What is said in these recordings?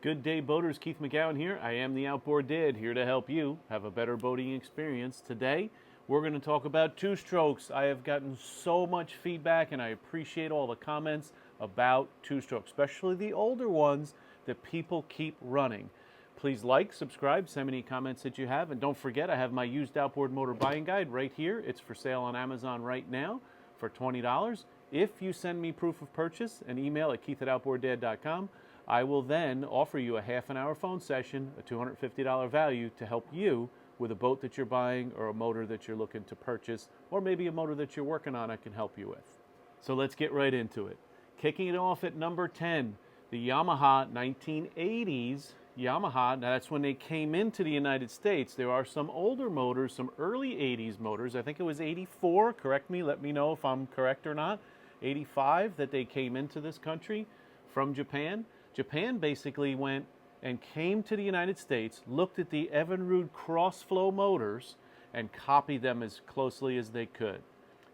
Good day, boaters. Keith McGowan here. I am the Outboard Dad, here to help you have a better boating experience. Today, we're going to talk about two-strokes. I have gotten so much feedback, and I appreciate all the comments about two-strokes, especially the older ones that people keep running. Please like, subscribe, send me any comments that you have, and don't forget I have my used outboard motor buying guide right here. It's for sale on Amazon right now for $20. If you send me proof of purchase, an email at keith@outboarddad.com, I will then offer you a half-an-hour phone session, a $250 value, to help you with a boat that you're buying or a motor that you're looking to purchase, or maybe a motor that you're working on I can help you with. So let's get right into it. Kicking it off at number 10, the Yamaha 1980s. Yamaha, now that's when they came into the United States. There are some older motors, some early 80s motors. I think it was 84, correct me, let me know if I'm correct or not. 85 that they came into this country from Japan. Japan basically went and came to the United States, looked at the Evinrude cross-flow motors, and copied them as closely as they could.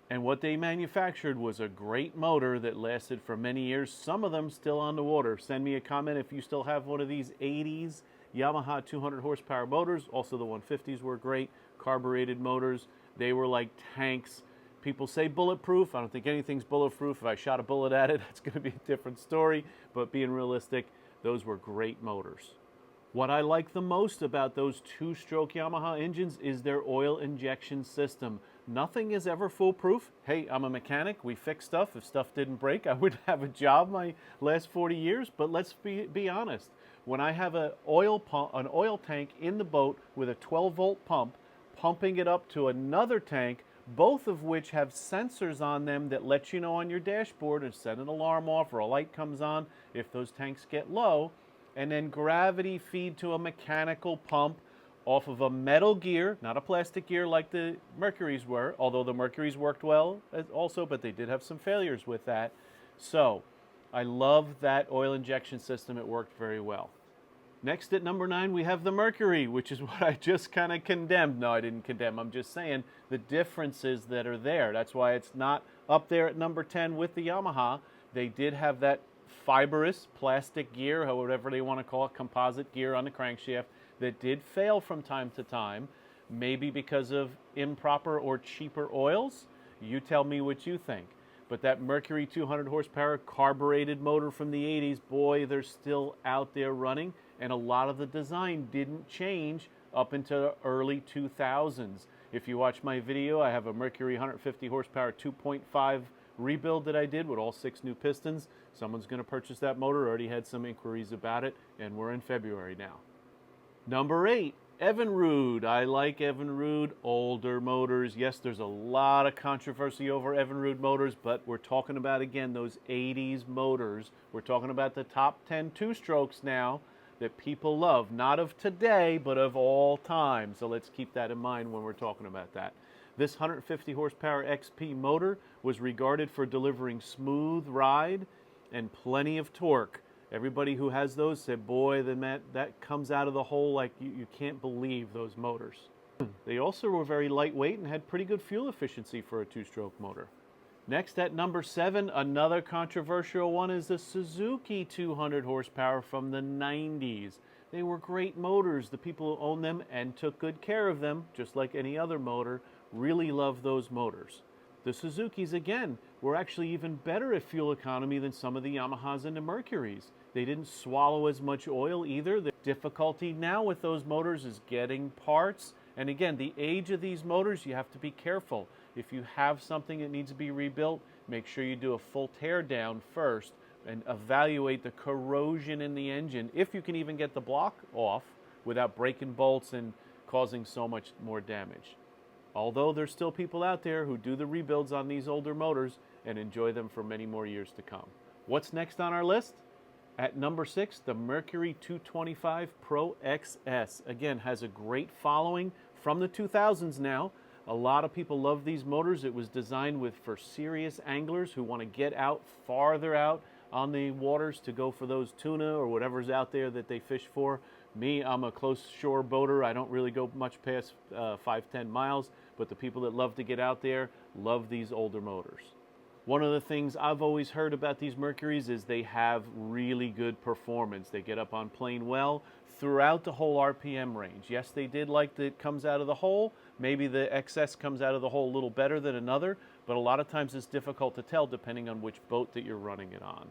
And what they manufactured was a great motor that lasted for many years, some of them still on the water. Send me a comment if you still have one of these 80s Yamaha 200 horsepower motors. Also the 150s were great, carbureted motors. They were like tanks. People say bulletproof. I don't think anything's bulletproof. If I shot a bullet at it, that's going to be a different story. But being realistic, those were great motors. What I like the most about those two-stroke Yamaha engines is their oil injection system. Nothing is ever foolproof. Hey, I'm a mechanic. We fix stuff. If stuff didn't break, I wouldn't have a job my last 40 years. But let's be honest. When I have an oil tank in the boat with a 12-volt pump, pumping it up to another tank, both of which have sensors on them that let you know on your dashboard and set an alarm off or a light comes on if those tanks get low, and then gravity feed to a mechanical pump off of a metal gear, not a plastic gear like the Mercuries were, although the Mercuries worked well also, but they did have some failures with that. So I love that oil injection system. It worked very well. Next at number 9, we have the Mercury, which is what I just kind of condemned. No, I didn't condemn. I'm just saying the differences that are there. That's why it's not up there at number 10 with the Yamaha. They did have that fibrous plastic gear, or whatever they want to call it, composite gear on the crankshaft that did fail from time to time, maybe because of improper or cheaper oils. You tell me what you think. But that Mercury 200 horsepower carbureted motor from the 80s, boy, they're still out there running. And a lot of the design didn't change up into the early 2000s. If you watch my video, I have a Mercury 150 horsepower 2.5 rebuild that I did with all 6 new pistons. Someone's going to purchase that motor. Already had some inquiries about it, and we're in February now. Number 8, Evinrude. I like Evinrude older motors. Yes, there's a lot of controversy over Evinrude motors, but we're talking about, again, those 80s motors. We're talking about the top 10 two-strokes now that people love, not of today, but of all time. So let's keep that in mind when we're talking about that. This 150 horsepower XP motor was regarded for delivering smooth ride and plenty of torque. Everybody who has those said, boy, that comes out of the hole like you can't believe those motors. They also were very lightweight and had pretty good fuel efficiency for a two-stroke motor. Next at number 7, another controversial one, is the Suzuki 200 horsepower from the 90s. They were great motors. The people who owned them and took good care of them, just like any other motor, really loved those motors. The Suzukis, again, were actually even better at fuel economy than some of the Yamahas and the Mercuries. They didn't swallow as much oil either. The difficulty now with those motors is getting parts. And again, the age of these motors, you have to be careful. If you have something that needs to be rebuilt, make sure you do a full tear down first and evaluate the corrosion in the engine, if you can even get the block off without breaking bolts and causing so much more damage. Although there's still people out there who do the rebuilds on these older motors and enjoy them for many more years to come. What's next on our list? At number 6, the Mercury 225 Pro XS. Again, has a great following from the 2000s now. A lot of people love these motors. It was designed for serious anglers who want to get out farther out on the waters to go for those tuna or whatever's out there that they fish for. Me, I'm a close shore boater. I don't really go much past 5-10 miles, but the people that love to get out there love these older motors. One of the things I've always heard about these Mercuries is they have really good performance. They get up on plane well throughout the whole RPM range. Yes, they did like that it comes out of the hole. Maybe the XS comes out of the hole a little better than another, but a lot of times it's difficult to tell depending on which boat that you're running it on.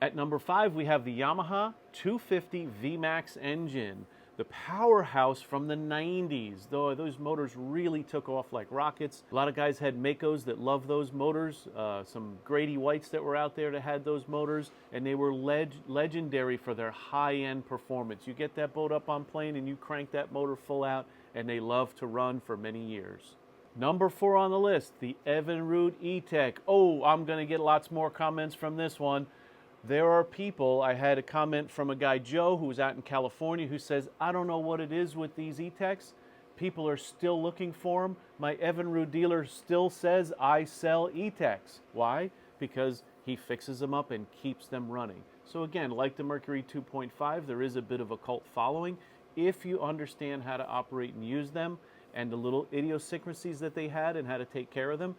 At number 5, we have the Yamaha 250 Vmax engine, the powerhouse from the 90s. Though those motors really took off like rockets. A lot of guys had Makos that loved those motors. Some Grady Whites that were out there that had those motors, and they were legendary for their high-end performance. You get that boat up on plane and you crank that motor full out, and they love to run for many years. Number 4 on the list, the Evinrude E-TEC. Oh, I'm going to get lots more comments from this one. There are people, I had a comment from a guy, Joe, who was out in California, who says, I don't know what it is with these E-TECs. People are still looking for them. My Evinrude dealer still says I sell E-TECs. Why? Because he fixes them up and keeps them running. So again, like the Mercury 2.5, there is a bit of a cult following. If you understand how to operate and use them and the little idiosyncrasies that they had and how to take care of them.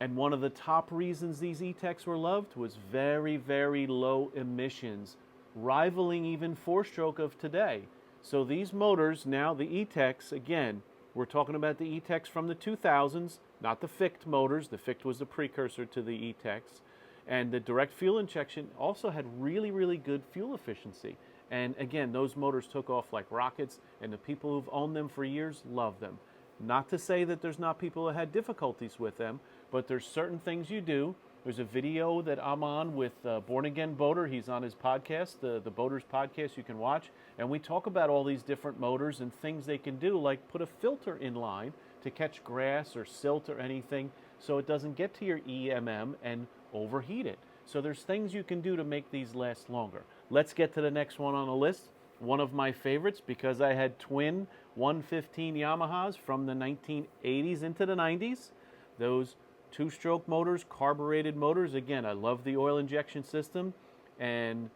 And one of the top reasons these E-TECs were loved was very, very low emissions, rivaling even 4-stroke of today. So these motors, now the E-TECs, again, we're talking about the E-TECs from the 2000s, not the FICT motors. The FICT was the precursor to the E-TECs. And the direct fuel injection also had really, really good fuel efficiency. And again, those motors took off like rockets, and the people who've owned them for years love them. Not to say that there's not people who had difficulties with them, but there's certain things you do. There's a video that I'm on with Born Again Boater. He's on his podcast, the Boaters Podcast you can watch. And we talk about all these different motors and things they can do, like put a filter in line to catch grass or silt or anything so it doesn't get to your EMM and overheat it. So there's things you can do to make these last longer. Let's get to the next one on the list. One of my favorites, because I had twin 115 Yamahas from the 1980s into the 90s. Those 2-stroke motors, carbureted motors. Again, I love the oil injection system, and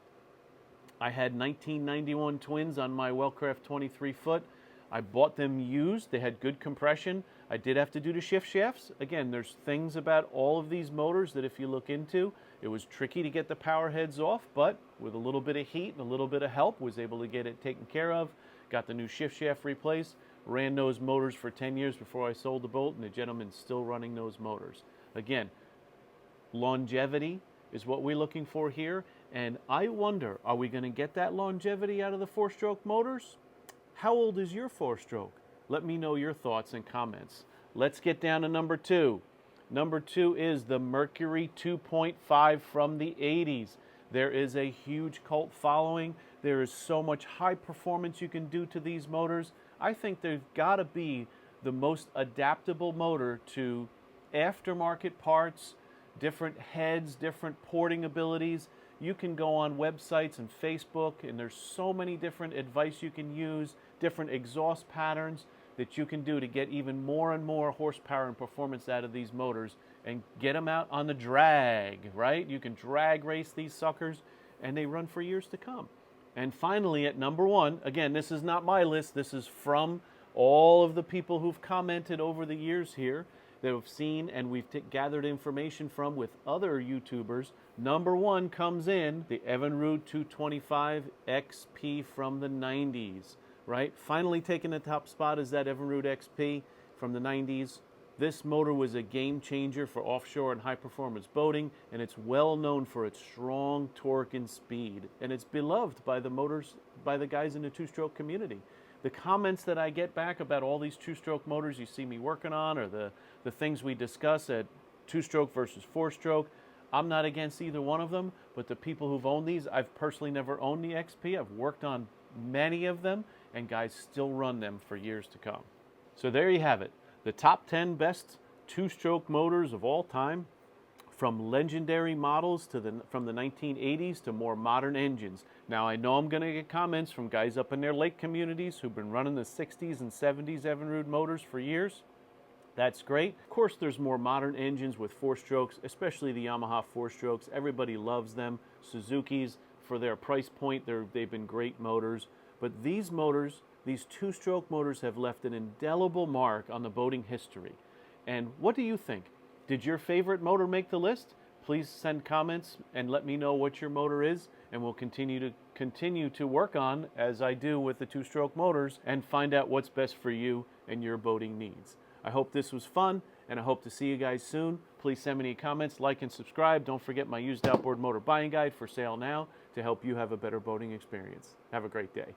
I had 1991 twins on my Wellcraft 23-foot. I bought them used. They had good compression. I did have to do the shift shafts. Again, there's things about all of these motors that if you look into, it was tricky to get the power heads off, but with a little bit of heat and a little bit of help, was able to get it taken care of. Got the new shift shaft replaced. Ran those motors for 10 years before I sold the boat, and the gentleman's still running those motors. Again, longevity is what we're looking for here, and I wonder, are we going to get that longevity out of the 4-stroke motors? How old is your 4-stroke? Let me know your thoughts and comments. Let's get down to number 2. Number 2 is the Mercury 2.5 from the 80s. There is a huge cult following. There is so much high performance you can do to these motors. I think they've got to be the most adaptable motor to aftermarket parts, different heads, different porting abilities. You can go on websites and Facebook, and there's so many different advice you can use, different exhaust patterns that you can do to get even more and more horsepower and performance out of these motors and get them out on the drag, right? You can drag race these suckers, and they run for years to come. And finally, at number 1, again, this is not my list. This is from all of the people who've commented over the years here that have seen and we've gathered information from with other YouTubers. Number 1 comes in the Evinrude 225 XP from the 90s, right? Finally taking the top spot is that Evinrude XP from the 90s. This motor was a game changer for offshore and high-performance boating, and it's well known for its strong torque and speed. And it's beloved by the guys in the 2-stroke community. The comments that I get back about all these 2-stroke motors you see me working on, or the things we discuss at 2-stroke versus 4-stroke, I'm not against either one of them, but the people who've owned these, I've personally never owned the XP. I've worked on many of them, and guys still run them for years to come. So there you have it. The top 10 best 2-stroke motors of all time, from legendary models from the 1980s to more modern engines. Now, I know I'm going to get comments from guys up in their lake communities who've been running the 60s and 70s Evinrude motors for years. That's great. Of course, there's more modern engines with 4-strokes, especially the Yamaha 4-strokes. Everybody loves them. Suzuki's, for their price point, they've been great motors. But these motors, these 2-stroke motors, have left an indelible mark on the boating history. And what do you think? Did your favorite motor make the list? Please send comments and let me know what your motor is, and we'll continue to work on, as I do with the two-stroke motors, and find out what's best for you and your boating needs. I hope this was fun, and I hope to see you guys soon. Please send me any comments, like, and subscribe. Don't forget my used outboard motor buying guide for sale now to help you have a better boating experience. Have a great day.